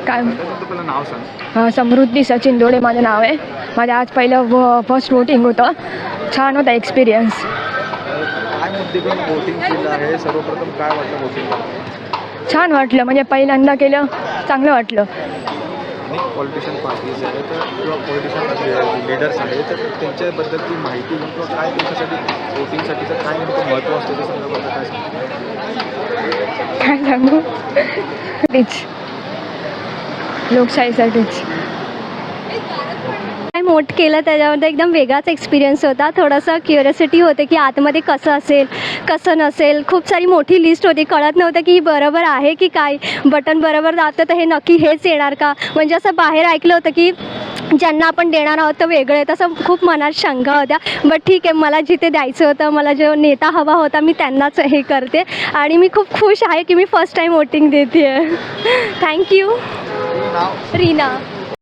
काय तुझं नाव सांग. समृद्धी सचिन दोडे माझं नाव आहे. माझं आज पहिलं फर्स्ट वोटिंग होतं. छान होता एक्सपिरियन्स. काय मुद्दे घेऊन वोटिंग केलं आहे, सर्वप्रथम काय वाटलं वोटिंग? छान वाटलं, म्हणजे पहिल्यांदा केलं, चांगलं वाटलं. अनेक पॉलिटिशियन पार्टीज आहेत किंवा पॉलिटिशियन लीडर्स आहेत, तर त्यांच्याबद्दलची माहिती घेऊन किंवा काय त्यांच्यासाठी वोटिंगसाठीचं काय नेमकं महत्त्व असतं त्या संदर्भात काय सांगतो? काय सांगू, तीच लोकशाहीसाठीच. काय मोठ केलं त्याच्यामध्ये एकदम वेगळाच एक्सपिरियन्स होता. थोडंसं क्युरियोसिटी होते की आतमध्ये कसं असेल कसं नसेल. खूप सारी मोठी लिस्ट होती, कळत नव्हतं की बरोबर आहे की काय, बटन बरोबर जातं तर हे नक्की हेच येणार का. म्हणजे असं बाहेर ऐकलं होतं की ज्यांना आपण देणार आहोत तर वेगळे, तसं खूप मनात शंका होत्या. बट ठीक आहे, मला जिथे द्यायचं होतं, मला जो नेता हवा होता मी त्यांनाच हे करते. आणि मी खूप खुश आहे की मी फर्स्ट टाईम वोटिंग देते आहे. थँक्यू. नाव रीना.